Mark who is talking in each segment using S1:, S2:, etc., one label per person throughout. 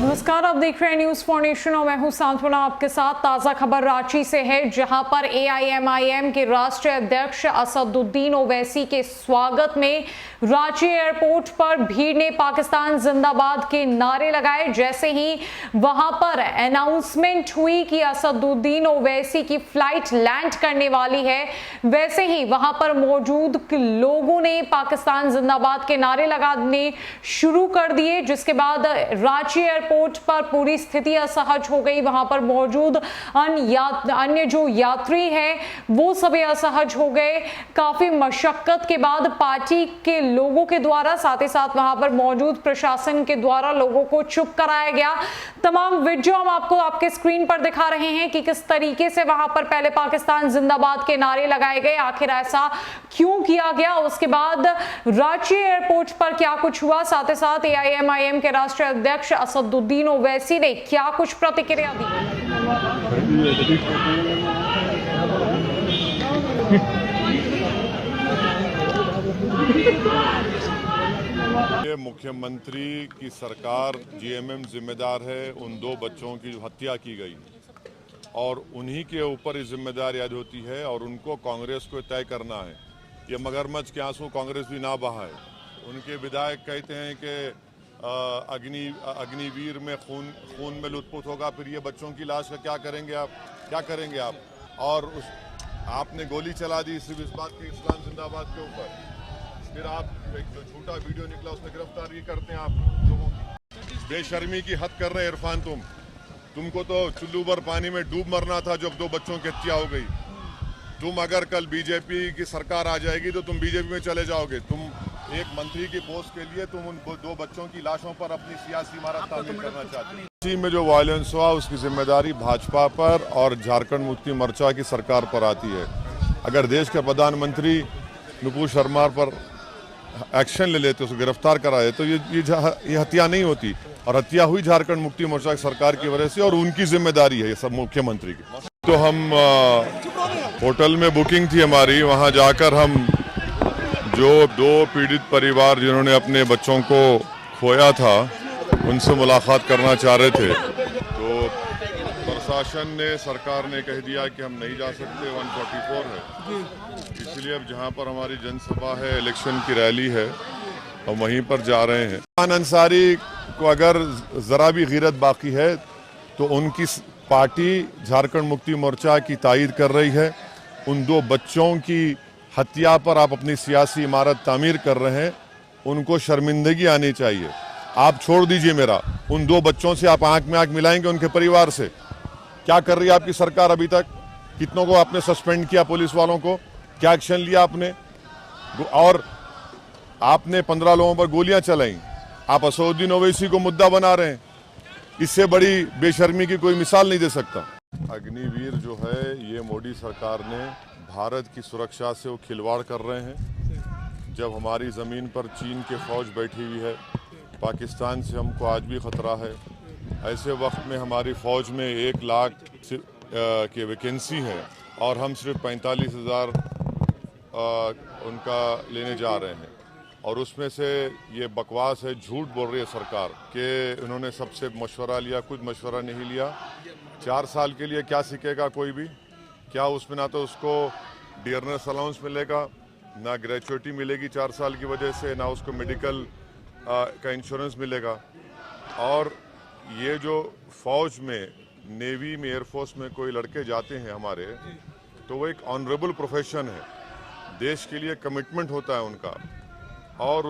S1: नमस्कार, आप देख रहे हैं न्यूज फॉर नेशन और मैं हूं सांत्वना आपके साथ। ताजा खबर रांची से है, जहां पर एआईएमआईएम के राष्ट्रीय अध्यक्ष असदुद्दीन ओवैसी के स्वागत में रांची एयरपोर्ट पर भीड़ ने पाकिस्तान जिंदाबाद के नारे लगाए। जैसे ही वहां पर अनाउंसमेंट हुई कि असदुद्दीन ओवैसी की फ्लाइट लैंड करने वाली है, वैसे ही वहां पर मौजूद लोगों ने पाकिस्तान जिंदाबाद के नारे लगाने शुरू कर दिए, जिसके बाद रांची एयरपोर्ट पर पूरी स्थिति असहज हो गई। वहां पर मौजूद अन्य जो यात्री हैं वो सभी असहज हो गए। काफी मशक्कत के बाद पार्टी के लोगों के द्वारा, साथ ही साथ वहां पर मौजूद प्रशासन के द्वारा लोगों को चुप कराया गया। तमाम वीडियो हम आपको आपके स्क्रीन पर दिखा रहे हैं कि किस तरीके से वहां पर पहले पाकिस्तान जिंदाबाद के नारे लगाए गए, आखिर ऐसा क्यों किया गया, उसके बाद रांची एयरपोर्ट पर क्या कुछ हुआ, साथ ही साथ एआईएमआईएम के राष्ट्रीय अध्यक्ष असदुद्दीन ओवैसी ने क्या कुछ प्रतिक्रिया दी।
S2: ये मुख्यमंत्री की सरकार जीएमएम जिम्मेदार है उन दो बच्चों की हत्या की गई और उन्हीं के ऊपर ये जिम्मेदारी याद होती है और उनको कांग्रेस को तय करना है। ये मगरमच्छ के आंसू कांग्रेस भी ना बहाए। उनके विधायक कहते हैं कि अग्निवीर में खून में लुत्फुत होगा, फिर ये बच्चों की लाश का क्या करेंगे आप? और आपने गोली चला दी सिर्फ इस बात के इस्लाम जिंदाबाद के ऊपर। फिर आप एक जो झूठा वीडियो निकला उसमें गिरफ्तारी करते हैं आप लोगों की। बेशर्मी की हद कर रहे हैं इरफान। तुमको तो चुल्लू भर पानी में डूब मरना था जब दो बच्चों की हत्या हो गई। तुम अगर कल बीजेपी की सरकार आ जाएगी तो तुम बीजेपी में चले जाओगे। तुम एक मंत्री की पोस्ट के लिए तुम उन दो बच्चों की लाशों पर अपनी सियासी इमारत तामीर करना चाहते हो। इसी में जो वायलेंस हुआ उसकी जिम्मेदारी भाजपा पर और झारखंड मुक्ति मोर्चा की सरकार पर आती है। अगर देश के प्रधानमंत्री नुपुर शर्मा पर एक्शन ले लेते, उसको गिरफ्तार कराए तो ये हत्या नहीं होती। और हत्या हुई झारखंड मुक्ति मोर्चा की सरकार की वजह से और उनकी जिम्मेदारी है ये सब मुख्यमंत्री की। तो हम होटल में बुकिंग थी हमारी, वहाँ जाकर हम जो दो पीड़ित परिवार जिन्होंने अपने बच्चों को खोया था उनसे मुलाकात करना चाह रहे थे, तो प्रशासन ने, सरकार ने कह दिया कि हम नहीं जा सकते, 144 है। इसलिए अब जहां पर हमारी जनसभा है, इलेक्शन की रैली है, हम वहीं पर जा रहे हैं। अंसारी को अगर ज़रा भी ग़ीरत बाकी है तो उनकी पार्टी झारखंड मुक्ति मोर्चा की तायद कर रही है। उन दो बच्चों की हत्या पर आप अपनी सियासी इमारत तामीर कर रहे हैं, उनको शर्मिंदगी आनी चाहिए। आप छोड़ दीजिए मेरा, उन दो बच्चों से आप आंख में आंख मिलाएंगे उनके परिवार से? क्या कर रही है आपकी सरकार अभी तक? कितनों को आपने सस्पेंड किया, पुलिस वालों को? क्या एक्शन लिया आपने? और आपने 15 लोगों पर गोलियां चलाई। आप असदुद्दीन ओवैसी को मुद्दा बना रहे हैं। इससे बड़ी बेशर्मी की कोई मिसाल नहीं दे सकता। अग्निवीर जो है ये मोदी सरकार ने भारत की सुरक्षा से वो खिलवाड़ कर रहे हैं। जब हमारी ज़मीन पर चीन के फौज बैठी हुई है, पाकिस्तान से हमको आज भी ख़तरा है। ऐसे वक्त में हमारी फ़ौज में 1 लाख की वैकेंसी है और हम सिर्फ 45,000 उनका लेने जा रहे हैं। और उसमें से ये बकवास है, झूठ बोल रही है सरकार कि उन्होंने सबसे मशवरा लिया। कुछ मशवरा नहीं लिया। 4 साल के लिए क्या सीखेगा कोई भी? क्या उसमें ना तो उसको डियरनेस अलाउंस मिलेगा, ना ग्रेचुइटी मिलेगी 4 साल की वजह से, ना उसको मेडिकल का इंश्योरेंस मिलेगा। और ये जो फ़ौज में, नेवी में, एयरफोर्स में कोई लड़के जाते हैं हमारे, तो वो एक ऑनरेबल प्रोफेशन है। देश के लिए कमिटमेंट होता है उनका, और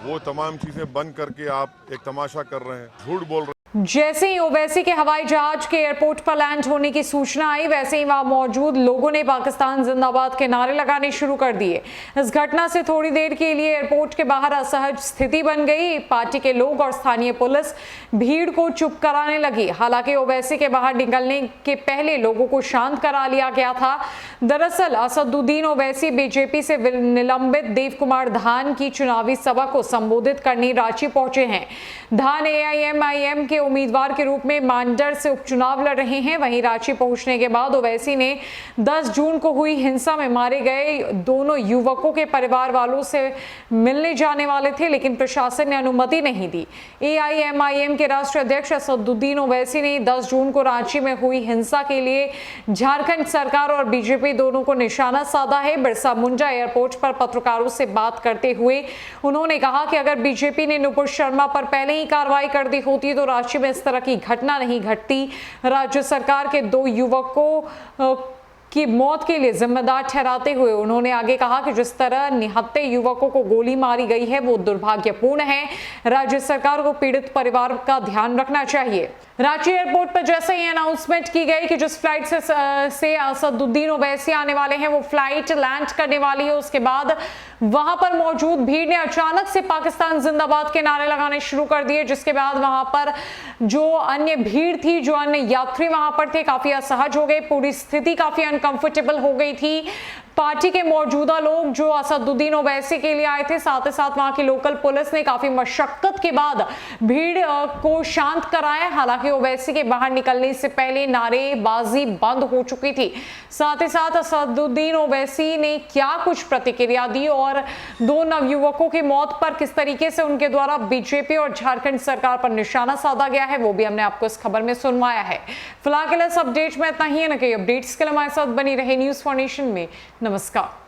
S2: वो तमाम चीज़ें बंद करके आप एक तमाशा कर रहे हैं, झूठ बोल रहे हैं।
S1: जैसे ही ओवैसी के हवाई जहाज के एयरपोर्ट पर लैंड होने की सूचना आई, वैसे ही वहां मौजूद लोगों ने पाकिस्तान जिंदाबाद के नारे लगाने शुरू कर दिए। इस घटना से थोड़ी देर के लिए एयरपोर्ट के बाहर असहज स्थिति बन गई। पार्टी के लोग और स्थानीय पुलिस भीड़ को चुप कराने लगी। हालांकि ओवैसी के बाहर निकलने के पहले लोगों को शांत करा लिया गया था। दरअसल असदुद्दीन ओवैसी बीजेपी से निलंबित देव कुमार धान की चुनावी सभा को संबोधित करने रांची पहुंचे हैं। धान एआईएमआईएम के उम्मीदवार के रूप में मांडर से उपचुनाव लड़ रहे हैं। वहीं रांची पहुंचने के बाद ओवैसी ने 10 जून को हुई हिंसा में मारे गए दोनों युवकों के परिवार वालों से मिलने जाने वाले थे, लेकिन प्रशासन ने अनुमति नहीं दी। AIMIM के राष्ट्रीय अध्यक्ष असदुद्दीन ओवैसी ने 10 जून को रांची में हुई हिंसा के लिए झारखंड सरकार और बीजेपी दोनों को निशाना साधा है। बिरसा मुंडा एयरपोर्ट पर पत्रकारों से बात करते हुए उन्होंने कहा कि अगर बीजेपी ने नुपुर शर्मा पर पहले ही कार्रवाई कर दी होती तो रांची में इस तरह की घटना नहीं घटती। राज्य सरकार के 2 युवकों की मौत के लिए जिम्मेदार ठहराते हुए उन्होंने आगे कहा कि जिस तरह निहत्थे युवकों को गोली मारी गई है वो दुर्भाग्यपूर्ण है। राज्य सरकार को पीड़ित परिवार का ध्यान रखना चाहिए। रांची एयरपोर्ट पर जैसे ही अनाउंसमेंट की गई कि जिस फ्लाइट से असदुद्दीन ओवैसी आने वाले हैं वो फ्लाइट लैंड करने वाली है, उसके बाद वहां पर मौजूद भीड़ ने अचानक से पाकिस्तान जिंदाबाद के नारे लगाने शुरू कर दिए, जिसके बाद वहां पर जो अन्य भीड़ थी, जो अन्य यात्री वहां पर थे, काफी असहज हो गए। पूरी स्थिति काफी अनकंफर्टेबल हो गई थी। पार्टी के मौजूदा लोग जो असदुद्दीन ओवैसी के लिए आए थे, साथ ही साथ वहां की लोकल पुलिस ने काफी मशक्कत के बाद भीड़ को शांत कराया। हालांकि ओवैसी के बाहर निकलने से पहले नारेबाजी बंद हो चुकी थी। साथ ही साथ असदुद्दीन ओवैसी ने क्या कुछ प्रतिक्रिया दी और 2 नवयुवकों की मौत पर किस तरीके से उनके द्वारा बीजेपी और झारखंड सरकार पर निशाना साधा गया है, वो भी हमने आपको इस खबर में सुनवाया है। फिलहाल के लिए इस अपडेट में इतना ही है। न कई अपडेट्स के लिए हमारे साथ बनी रहे न्यूज़ फॉर नेशन में। नमस्कार।